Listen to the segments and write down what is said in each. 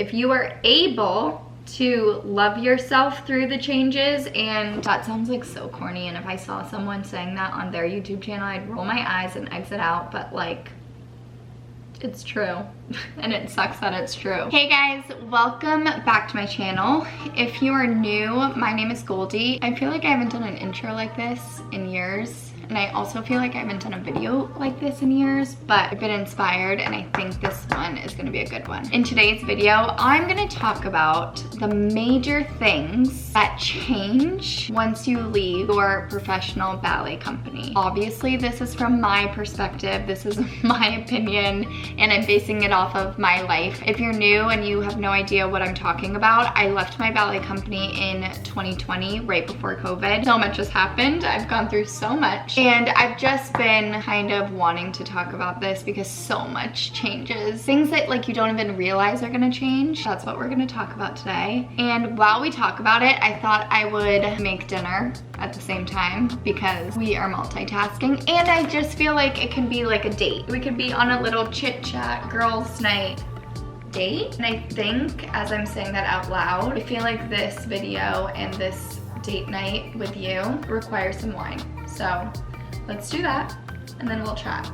If you are able to love yourself through the changes, and that sounds like so corny, and if I saw someone saying that on their YouTube channel, I'd roll my eyes and exit out, but like, it's true. And it sucks that it's true. Hey guys, welcome back to my channel. If you are new, my name is Goldie. I feel like I haven't done an intro like this in years. And I also feel like I haven't done a video like this in years, but I've been inspired and I think this one is gonna be a good one. In today's video, I'm gonna talk about the major things that change once you leave your professional ballet company. Obviously, this is from my perspective, this is my opinion, and I'm basing it off of my life. If you're new and you have no idea what I'm talking about, I left my ballet company in 2020, right before COVID. So much has happened, I've gone through so much. And I've just been kind of wanting to talk about this because so much changes. Things that like you don't even realize are gonna change. That's what we're gonna talk about today. And while we talk about it, I thought I would make dinner at the same time because we are multitasking. And I just feel like it can be like a date. We could be on a little chit chat, girls' night date. And I think as I'm saying that out loud, I feel like this video and this date night with you requires some wine. So let's do that and then we'll chat.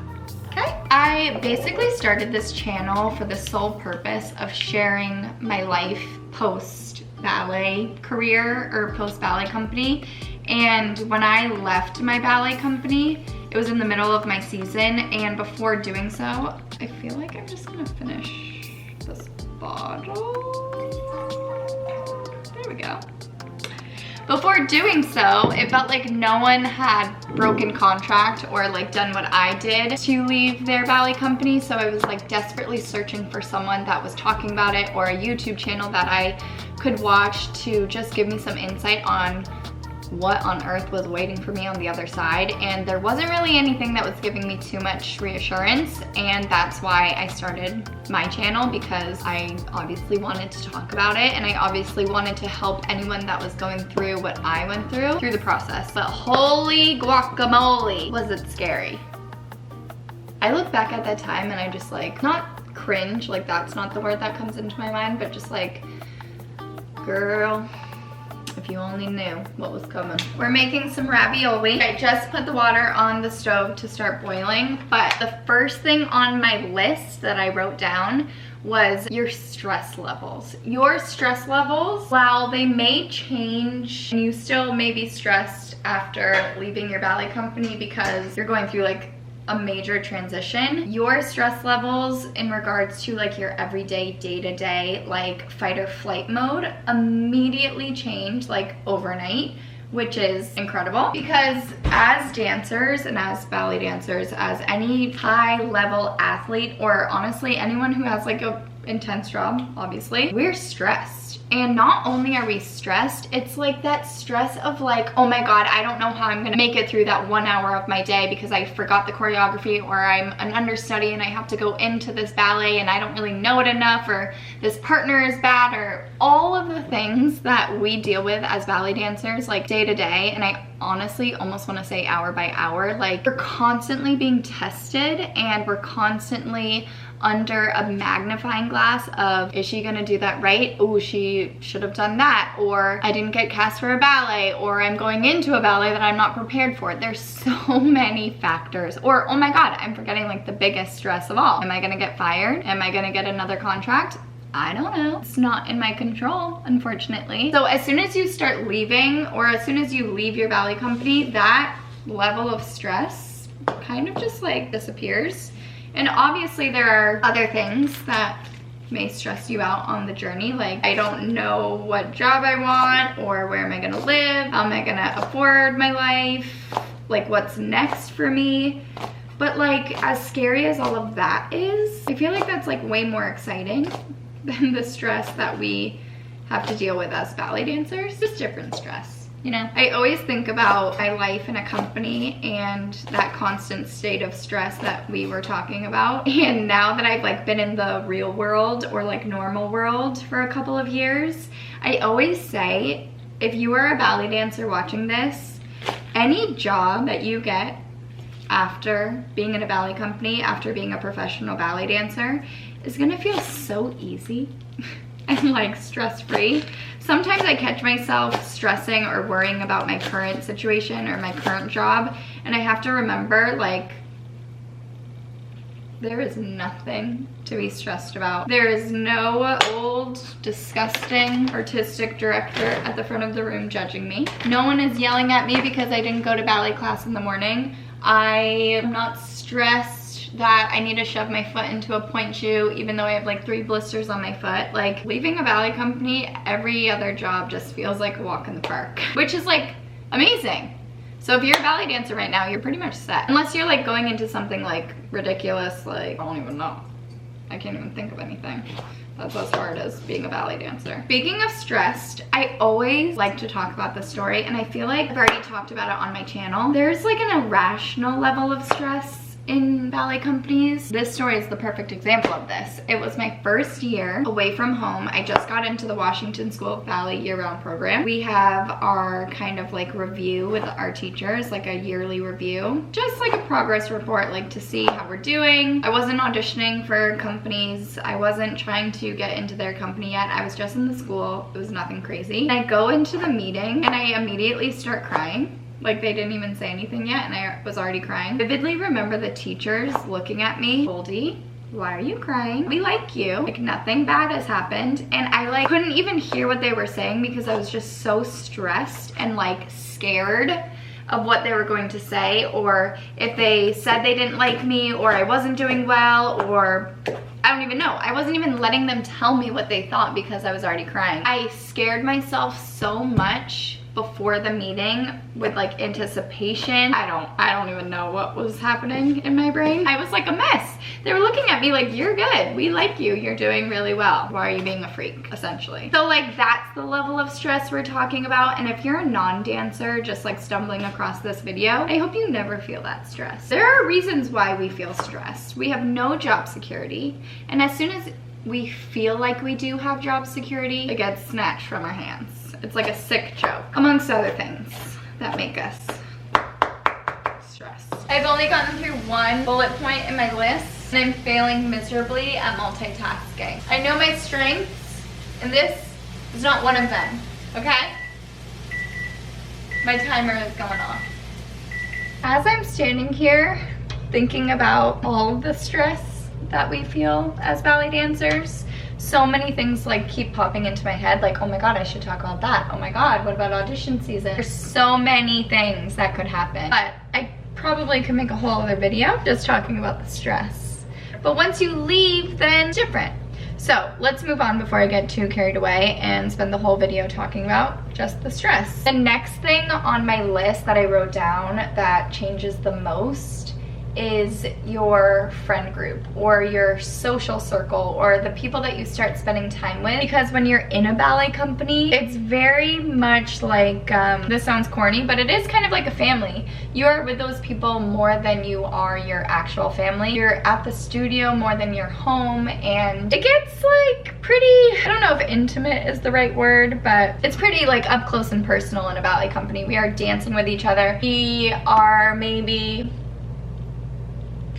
Okay? I basically started this channel for the sole purpose of sharing my life post ballet career or post ballet company. And when I left my ballet company, it was in the middle of my season, and before doing so, I feel like I'm just gonna finish this bottle. There we go. Before doing so, it felt like no one had broken contract or like done what I did to leave their ballet company. So I was like desperately searching for someone that was talking about it or a YouTube channel that I could watch to just give me some insight on what on earth was waiting for me on the other side. And there wasn't really anything that was giving me too much reassurance, and that's why I started my channel, because I obviously wanted to talk about it and I obviously wanted to help anyone that was going through what I went through the process. But holy guacamole, was it scary. I look back at that time and I just like, not cringe, like that's not the word that comes into my mind, but just like, girl, if you only knew what was coming. We're making some ravioli. I just put the water on the stove to start boiling, but the first thing on my list that I wrote down was your stress levels. Your stress levels, while they may change, and you still may be stressed after leaving your ballet company because you're going through like a major transition, your stress levels in regards to like your everyday day-to-day like fight or flight mode immediately change like overnight, which is incredible, because as dancers and as ballet dancers, as any high level athlete, or honestly anyone who has like a intense job, obviously, we're stressed. And not only are we stressed, it's like that stress of like, oh my God, I don't know how I'm gonna make it through that 1 hour of my day because I forgot the choreography, or I'm an understudy and I have to go into this ballet and I don't really know it enough, or this partner is bad, or all of the things that we deal with as ballet dancers like day to day. And I honestly almost want to say hour by hour, like we're constantly being tested and we're constantly under a magnifying glass of, is she gonna do that right? Oh, she should have done that, or I didn't get cast for a ballet, or I'm going into a ballet that I'm not prepared for. There's so many factors. Or, oh my God, I'm forgetting like the biggest stress of all. Am I gonna get fired? Am I gonna get another contract? I don't know. It's not in my control, unfortunately. So as soon as you start leaving, or as soon as you leave your ballet company, that level of stress kind of just like disappears. And obviously there are other things that may stress you out on the journey. Like, I don't know what job I want, or where am I gonna live? How am I gonna afford my life? Like, what's next for me? But like, as scary as all of that is, I feel like that's like way more exciting than the stress that we have to deal with as ballet dancers. Just different stress. You know, I always think about my life in a company and that constant state of stress that we were talking about. And now that I've like been in the real world, or like normal world, for a couple of years, I always say, if you are a ballet dancer watching this, any job that you get after being in a ballet company, after being a professional ballet dancer, is gonna feel so easy. and like stress-free. Sometimes I catch myself stressing or worrying about my current situation or my current job, and I have to remember, like, there is nothing to be stressed about. There is no old, disgusting artistic director at the front of the room judging me. No one is yelling at me because I didn't go to ballet class in the morning. I am not stressed that I need to shove my foot into a point shoe even though I have like 3 blisters on my foot. Like, leaving a ballet company, every other job just feels like a walk in the park, which is like amazing. So if you're a ballet dancer right now, you're pretty much set. Unless you're like going into something like ridiculous, like, I don't even know. I can't even think of anything. That's as hard as being a ballet dancer. Speaking of stressed, I always like to talk about this story, and I feel like I've already talked about it on my channel. There's like an irrational level of stress in ballet companies. This story is the perfect example of this. It was my first year away from home. I just got into the Washington School of Ballet year-round program. We have our kind of like review with our teachers, like a yearly review, just like a progress report, like to see how we're doing. I wasn't auditioning for companies. I wasn't trying to get into their company yet. I was just in the school. It was nothing crazy. And I go into the meeting and I immediately start crying. Like, they didn't even say anything yet and I was already crying. Vividly remember the teachers looking at me, Goldie, why are you crying? We like you. Like, nothing bad has happened. And I like couldn't even hear what they were saying because I was just so stressed and like scared of what they were going to say, or if they said they didn't like me, or I wasn't doing well, or I don't even know. I wasn't even letting them tell me what they thought because I was already crying. I scared myself so much before the meeting with like anticipation. I don't even know what was happening in my brain. I was like a mess. They were looking at me like, you're good, we like you, you're doing really well. Why are you being a freak, essentially? So like, that's the level of stress we're talking about. And if you're a non-dancer just like stumbling across this video, I hope you never feel that stress. There are reasons why we feel stressed. We have no job security, and as soon as we feel like we do have job security, it gets snatched from our hands. It's like a sick joke, amongst other things that make us stressed. I've only gotten through 1 bullet point in my list, and I'm failing miserably at multitasking. I know my strengths, and this is not one of them, okay? My timer is going off. As I'm standing here thinking about all of the stress that we feel as ballet dancers, so many things like keep popping into my head, like, oh my god, I should talk about that. Oh my god, what about audition season? There's so many things that could happen, but I probably could make a whole other video just talking about the stress. But once you leave, then it's different. So let's move on before I get too carried away and spend the whole video talking about just the stress. The next thing on my list that I wrote down that changes the most is your friend group or your social circle or the people that you start spending time with. Because when you're in a ballet company, it's very much like, this sounds corny, but it is kind of like a family. You're with those people more than you are your actual family. You're at the studio more than your home, and it gets like pretty, I don't know if intimate is the right word, but it's pretty like up close and personal in a ballet company. We are dancing with each other. We are maybe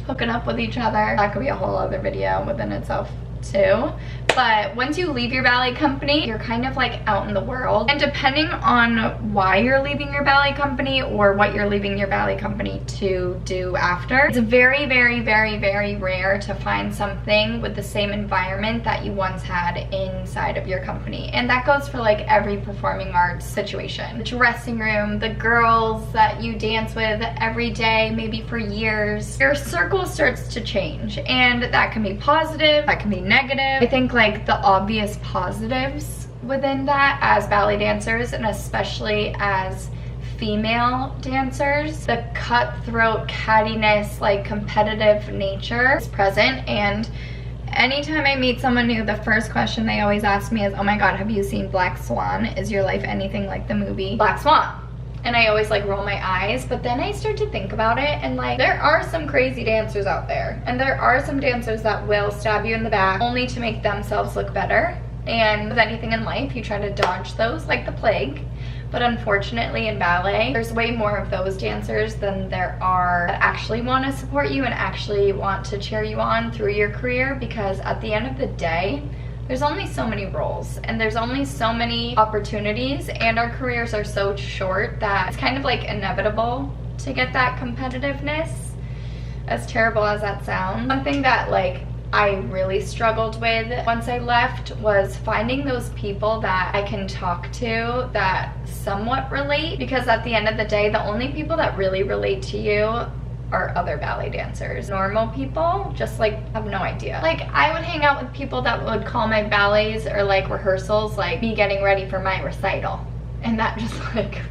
hooking up with each other. That could be a whole other video within itself too. But once you leave your ballet company, you're kind of like out in the world. And depending on why you're leaving your ballet company or what you're leaving your ballet company to do after, it's very, very, very, very rare to find something with the same environment that you once had inside of your company. And that goes for like every performing arts situation. The dressing room, the girls that you dance with every day, maybe for years, your circle starts to change. And that can be positive, that can be negative. I think like the obvious positives within that as ballet dancers, and especially as female dancers, the cutthroat cattiness, like competitive nature is present. And anytime I meet someone new, the first question they always ask me is, oh my god, have you seen Black Swan? Is your life anything like the movie Black Swan? And I always like roll my eyes, but then I start to think about it, and like, there are some crazy dancers out there, and there are some dancers that will stab you in the back only to make themselves look better. And with anything in life, you try to dodge those like the plague. But unfortunately in ballet, there's way more of those dancers than there are that actually want to support you and actually want to cheer you on through your career, because at the end of the day, there's only so many roles and there's only so many opportunities, and our careers are so short that it's kind of like inevitable to get that competitiveness, as terrible as that sounds. One thing that like I really struggled with once I left was finding those people that I can talk to that somewhat relate, because at the end of the day, the only people that really relate to you are other ballet dancers. Normal people just like have no idea. Like I would hang out with people that would call my ballets or like rehearsals like me getting ready for my recital, and that just like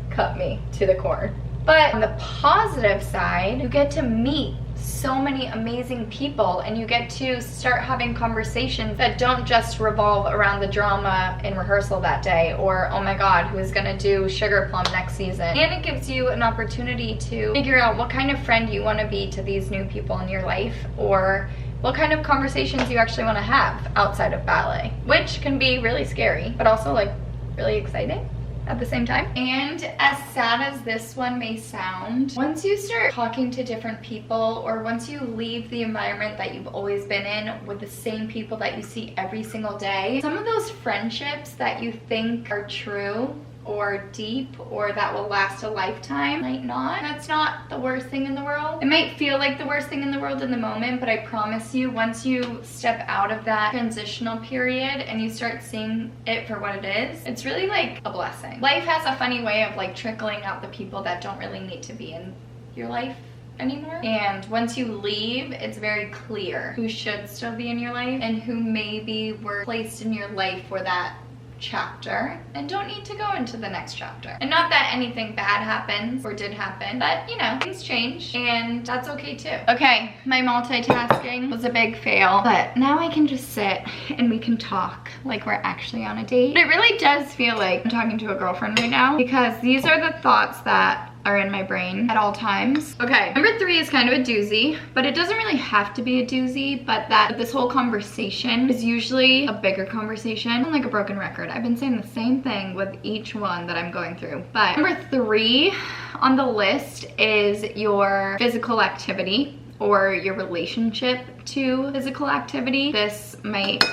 cut me to the core. But on the positive side, you get to meet so many amazing people, and you get to start having conversations that don't just revolve around the drama in rehearsal that day, or oh my god, who's gonna do Sugar Plum next season. And it gives you an opportunity to figure out what kind of friend you want to be to these new people in your life, or what kind of conversations you actually want to have outside of ballet, which can be really scary but also like really exciting at the same time. And as sad as this one may sound, once you start talking to different people, or once you leave the environment that you've always been in with the same people that you see every single day, some of those friendships that you think are true or deep or that will last a lifetime might not. That's not the worst thing in the world. It might feel like the worst thing in the world in the moment, but I promise you, once you step out of that transitional period and you start seeing it for what it is, it's really like a blessing. Life has a funny way of like trickling out the people that don't really need to be in your life anymore. And once you leave, it's very clear who should still be in your life and who maybe were placed in your life for that chapter and don't need to go into the next chapter. And not that anything bad happens or did happen, but you know, things change and that's okay too. Okay, my multitasking was a big fail, but now I can just sit and we can talk like we're actually on a date. But it really does feel like I'm talking to a girlfriend right now, because these are the thoughts that are in my brain at all times. Okay, number 3 is kind of a doozy, but it doesn't really have to be a doozy, but that this whole conversation is usually a bigger conversation. I'm like a broken record. I've been saying the same thing with each one that I'm going through. But number 3 on the list is your physical activity or your relationship to physical activity. This might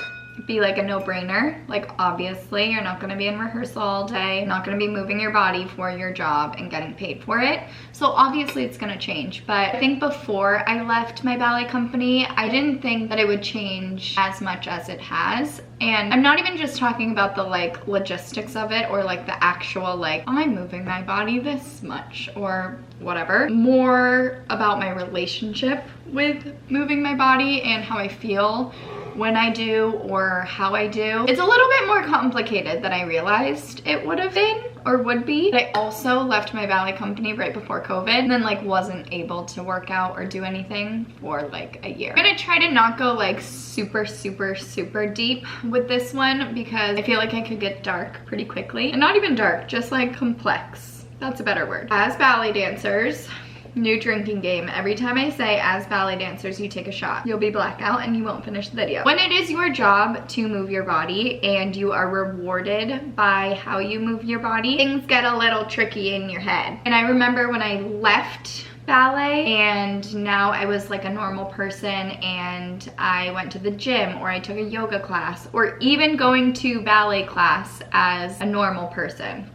be like a no-brainer. Like obviously you're not going to be in rehearsal all day, you're not going to be moving your body for your job and getting paid for it, so obviously it's going to change. But I think before I left my ballet company, I didn't think that it would change as much as it has. And I'm not even just talking about the like logistics of it or like the actual like, am I moving my body this much or whatever, more about my relationship with moving my body and how I feel when I do or how I do. It's a little bit more complicated than I realized it would have been or would be. But I also left my ballet company right before COVID and then like wasn't able to work out or do anything for like a year. I'm gonna try to not go like super deep with this one because I feel like I could get dark pretty quickly. And not even dark, just like complex. That's a better word. As ballet dancers, new drinking game. Every time I say as ballet dancers, you take a shot. You'll be blackout and you won't finish the video. When it is your job to move your body and you are rewarded by how you move your body, things get a little tricky in your head. And I remember when I left ballet and now I was like a normal person and I went to the gym or I took a yoga class or even going to ballet class as a normal person.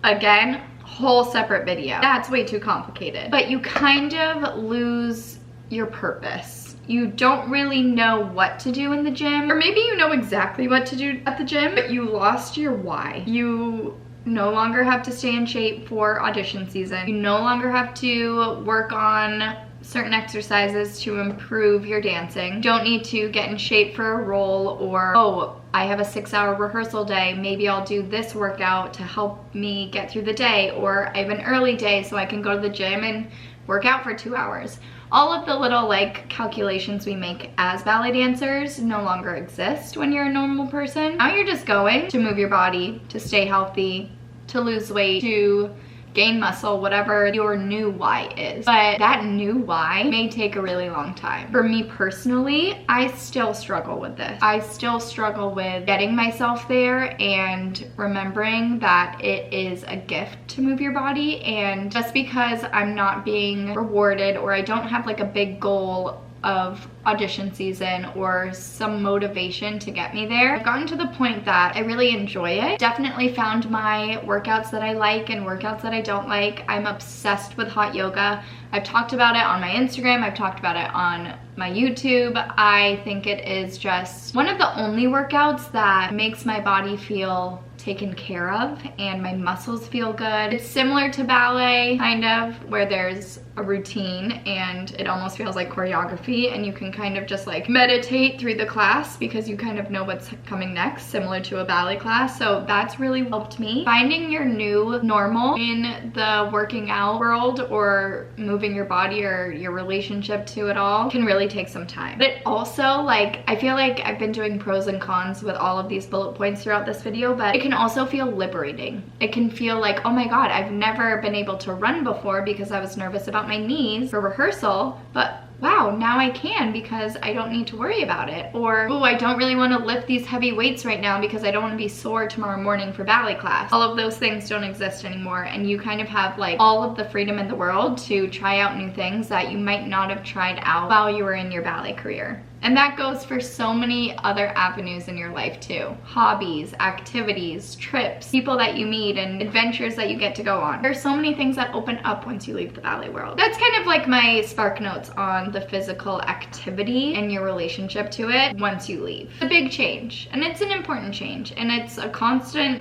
Again, whole separate video. That's way too complicated. But you kind of lose your purpose. You don't really know what to do in the gym, or maybe you know exactly what to do at the gym, but you lost your why. You no longer have to stay in shape for audition season. You no longer have to work on certain exercises to improve your dancing. Don't need to get in shape for a role, or oh, I have a 6-hour rehearsal day, maybe I'll do this workout to help me get through the day, or I have an early day so I can go to the gym and work out for 2 hours. All of the little like calculations we make as ballet dancers no longer exist when you're a normal person. Now you're just going to move your body, to stay healthy, to lose weight, to gain muscle, whatever your new why is. But that new why may take a really long time. For me personally, I still struggle with this. I still struggle with getting myself there and remembering that it is a gift to move your body. And just because I'm not being rewarded or I don't have like a big goal of audition season or some motivation to get me there. I've gotten to the point that I really enjoy it. Definitely found my workouts that I like and workouts that I don't like. I'm obsessed with hot yoga. I've talked about it on my Instagram. I've talked about it on my YouTube. I think it is just one of the only workouts that makes my body feel taken care of and my muscles feel good. It's similar to ballet, kind of, where there's a routine and it almost feels like choreography, and you can kind of just like meditate through the class because you kind of know what's coming next, similar to a ballet class. So that's really helped me. Finding your new normal in the working out world or moving your body or your relationship to it all can really take some time. But it also, like, I feel like I've been doing pros and cons with all of these bullet points throughout this video, but it can also feel liberating. It can feel like, oh my god, I've never been able to run before because I was nervous about my knees for rehearsal, but wow, now I can because I don't need to worry about it. Or, oh, I don't really want to lift these heavy weights right now because I don't want to be sore tomorrow morning for ballet class. All of those things don't exist anymore, and you kind of have like all of the freedom in the world to try out new things that you might not have tried out while you were in your ballet career. And that goes for so many other avenues in your life too. Hobbies, activities, trips, people that you meet, and adventures that you get to go on. There's so many things that open up once you leave the ballet world. That's kind of like my spark notes on the physical activity and your relationship to it once you leave. It's a big change, and it's an important change, and it's a constant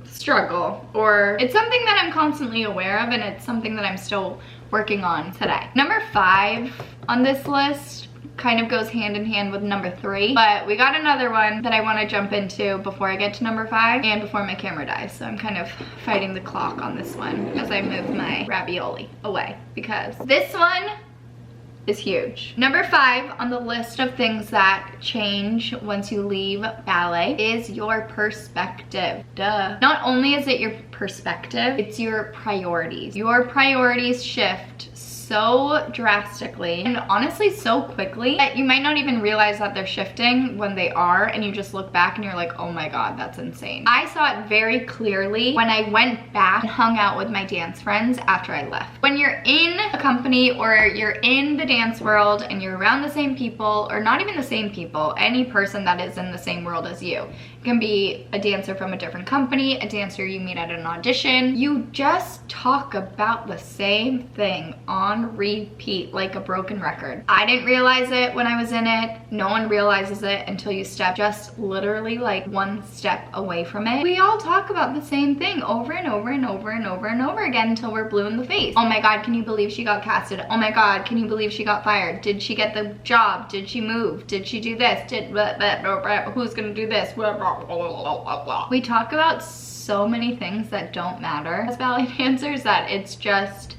struggle, or it's something that I'm constantly aware of, and it's something that I'm still working on today. Number 5 on this list kind of goes hand in hand with number 3, but we got another one that I want to jump into before I get to number 5 and before my camera dies. So I'm kind of fighting the clock on this one as I move my ravioli away, because this one is huge. Number 5 on the list of things that change once you leave ballet is your perspective. Duh. Not only is it your perspective, it's your priorities. Your priorities shift so drastically and honestly so quickly that you might not even realize that they're shifting when they are, and you just look back and you're like, oh my god, that's insane. I saw it very clearly when I went back and hung out with my dance friends after I left. When you're in a company or you're in the dance world and you're around the same people, or not even the same people, any person that is in the same world as you. It can be a dancer from a different company, a dancer you meet at an audition. You just talk about the same thing on repeat like a broken record. I didn't realize it when I was in it. No one realizes it until you step just literally like one step away from it. We all talk about the same thing over and over and over and over and over again until we're blue in the face. Oh my god, can you believe she got casted? Oh my god, can you believe she got fired? Did she get the job? Did she move? Did she do this? Who's gonna do this? We talk about so many things that don't matter as ballet dancers that it's just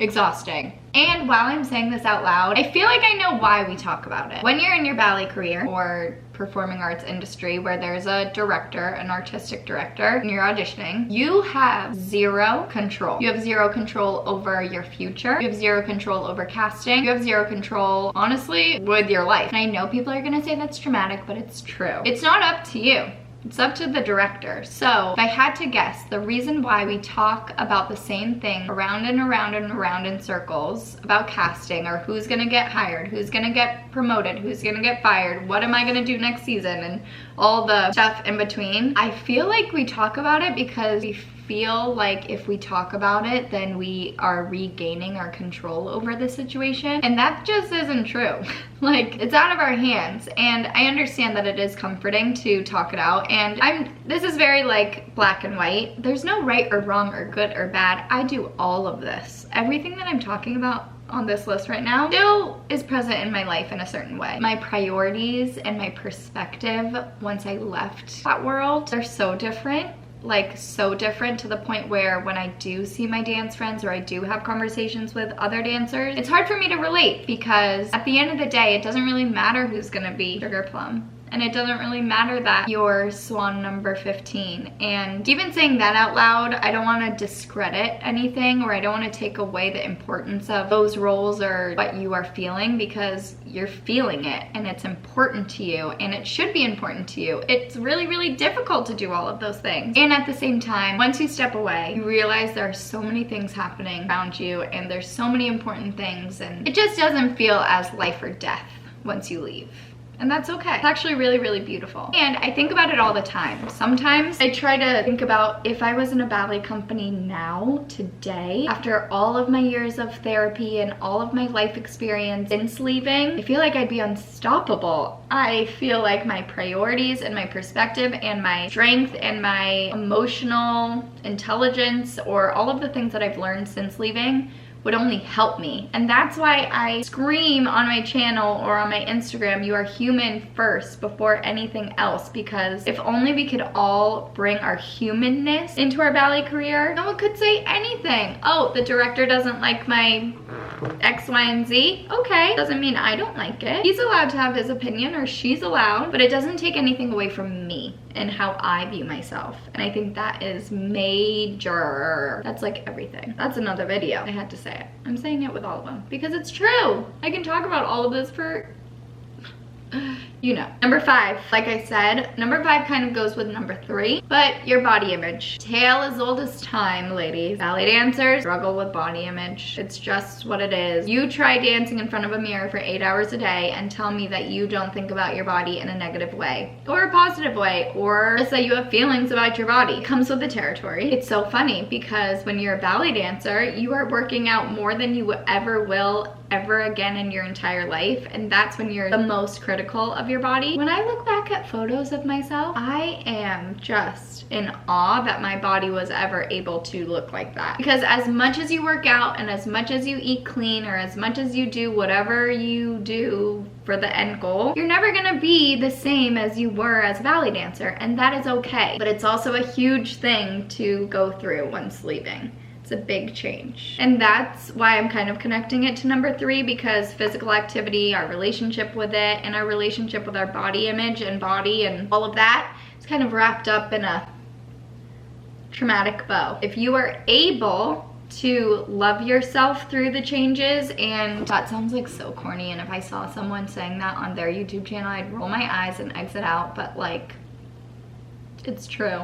exhausting. And while I'm saying this out loud, I feel like I know why we talk about it. When you're in your ballet career or performing arts industry where there's a director, an artistic director, and you're auditioning, you have zero control. You have zero control over your future. You have zero control over casting. You have zero control, honestly, with your life. And I know people are gonna say that's dramatic, but it's true. It's not up to you. It's up to the director. So if I had to guess, the reason why we talk about the same thing around and around and around in circles about casting, or who's gonna get hired, who's gonna get promoted, who's gonna get fired, what am I gonna do next season, and all the stuff in between, I feel like we talk about it because we feel like if we talk about it, then we are regaining our control over the situation. And that just isn't true. Like, it's out of our hands. And I understand that it is comforting to talk it out. And this is very like black and white. There's no right or wrong or good or bad. I do all of this. Everything that I'm talking about on this list right now still is present in my life in a certain way. My priorities and my perspective once I left that world, they're so different. Like, so different, to the point where when I do see my dance friends or I do have conversations with other dancers, it's hard for me to relate, because at the end of the day, it doesn't really matter who's gonna be sugar plum. And it doesn't really matter that you're swan number 15. And even saying that out loud, I don't want to discredit anything, or I don't want to take away the importance of those roles or what you are feeling, because you're feeling it and it's important to you and it should be important to you. It's really, really difficult to do all of those things. And at the same time, once you step away, you realize there are so many things happening around you and there's so many important things, and it just doesn't feel as life or death once you leave. And that's okay. It's actually really, really beautiful. And I think about it all the time. Sometimes I try to think about if I was in a ballet company now, today, after all of my years of therapy and all of my life experience since leaving, I feel like I'd be unstoppable. I feel like my priorities and my perspective and my strength and my emotional intelligence, or all of the things that I've learned since leaving, would only help me. And that's why I scream on my channel or on my Instagram, you are human first before anything else, because if only we could all bring our humanness into our ballet career, no one could say anything. Oh, the director doesn't like my X, Y, and Z. Okay, doesn't mean I don't like it. He's allowed to have his opinion, or she's allowed, but it doesn't take anything away from me and how I view myself. And I think that is major. That's like everything. That's another video. I had to say it. I'm saying it with all of them because it's true. I can talk about all of this for you know. Number 5, like I said, number 5 kind of goes with number 3, but your body image. Tale as old as time, ladies. Ballet dancers struggle with body image. It's just what it is. You try dancing in front of a mirror for 8 hours a day and tell me that you don't think about your body in a negative way, or a positive way, or just that you have feelings about your body. It comes with the territory. It's so funny because when you're a ballet dancer, you are working out more than you ever will ever again in your entire life, and that's when you're the most critical of your body. When I look back at photos of myself, I am just in awe that my body was ever able to look like that. Because as much as you work out and as much as you eat clean, or as much as you do whatever you do for the end goal, you're never gonna be the same as you were as a ballet dancer, and that is okay. But it's also a huge thing to go through once leaving. It's a big change. And that's why I'm kind of connecting it to number 3, because physical activity, our relationship with it, and our relationship with our body image and body and all of that is kind of wrapped up in a traumatic bow. If you are able to love yourself through the changes, and that sounds like so corny, and if I saw someone saying that on their YouTube channel, I'd roll my eyes and exit out, but like, it's true.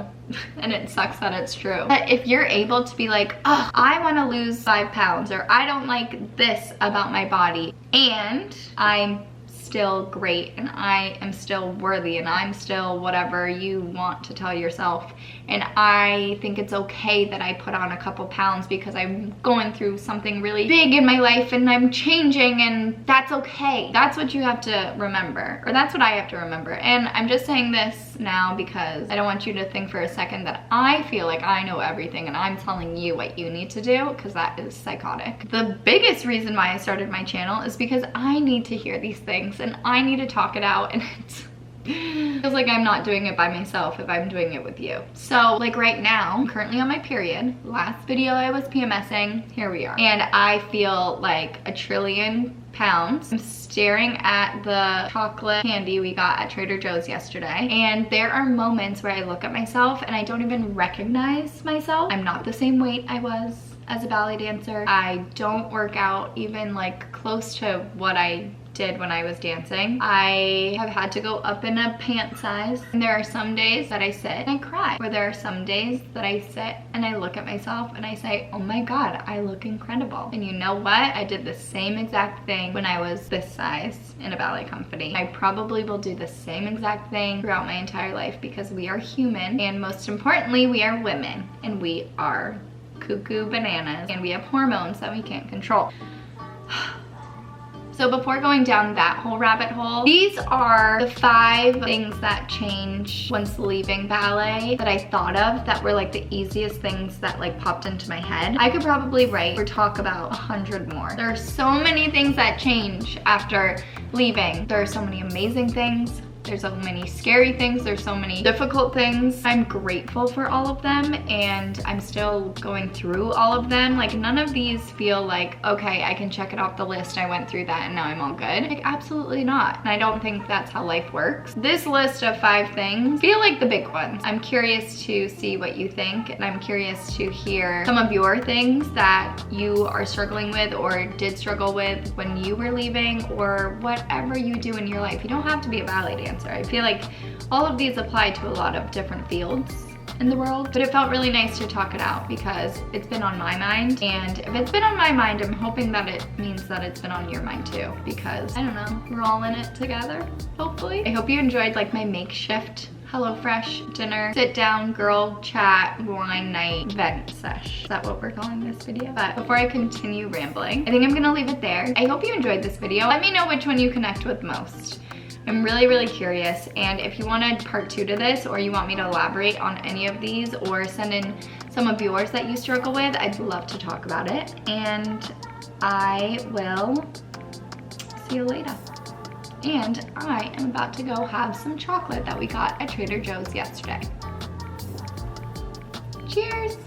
And it sucks that it's true. But if you're able to be like, oh, I want to lose 5 pounds, or I don't like this about my body, and I'm still great, and I am still worthy, and I'm still whatever you want to tell yourself, and I think it's okay that I put on a couple pounds because I'm going through something really big in my life and I'm changing, and that's okay. That's what you have to remember, or that's what I have to remember. And I'm just saying this now because I don't want you to think for a second that I feel like I know everything and I'm telling you what you need to do, because that is psychotic. The biggest reason why I started my channel is because I need to hear these things and I need to talk it out, and it feels like I'm not doing it by myself if I'm doing it with you. So like right now, I'm currently on my period. Last video I was PMSing, here we are. And I feel like a trillion pounds. I'm staring at the chocolate candy we got at Trader Joe's yesterday, and there are moments where I look at myself and I don't even recognize myself. I'm not the same weight I was as a ballet dancer. I don't work out even like close to what I did when I was dancing. I have had to go up in a pant size, and there are some days that I sit and I cry, or there are some days that I sit and I look at myself and I say, oh my god, I look incredible. And you know what? I did the same exact thing when I was this size in a ballet company. I probably will do the same exact thing throughout my entire life, because we are human, and most importantly, we are women, and we are cuckoo bananas, and we have hormones that we can't control. So before going down that whole rabbit hole, these are the 5 things that change once leaving ballet that I thought of that were like the easiest things that like popped into my head. I could probably write or talk about 100 more. There are so many things that change after leaving. There are so many amazing things, There's so many scary things, there's so many difficult things. I'm grateful for all of them, and I'm still going through all of them. Like, none of these feel like, okay, I can check it off the list, I went through that and now I'm all good. Like, absolutely not. And I don't think that's how life works. This list of 5 things feel like the big ones. I'm curious to see what you think, and I'm curious to hear some of your things that you are struggling with or did struggle with when you were leaving, or whatever you do in your life. You don't have to be a ballet dancer. I feel like all of these apply to a lot of different fields in the world, but it felt really nice to talk it out because it's been on my mind, and if it's been on my mind, I'm hoping that it means that it's been on your mind too, because I don't know, we're all in it together, hopefully. I hope you enjoyed like my makeshift HelloFresh dinner, sit down, girl chat, wine night, vent sesh. Is that what we're calling this video? But before I continue rambling, I think I'm gonna leave it there. I hope you enjoyed this video. Let me know which one you connect with most. I'm really, really curious, and if you wanted part 2 to this, or you want me to elaborate on any of these, or send in some of yours that you struggle with, I'd love to talk about it, and I will see you later. And I am about to go have some chocolate that we got at Trader Joe's yesterday. Cheers!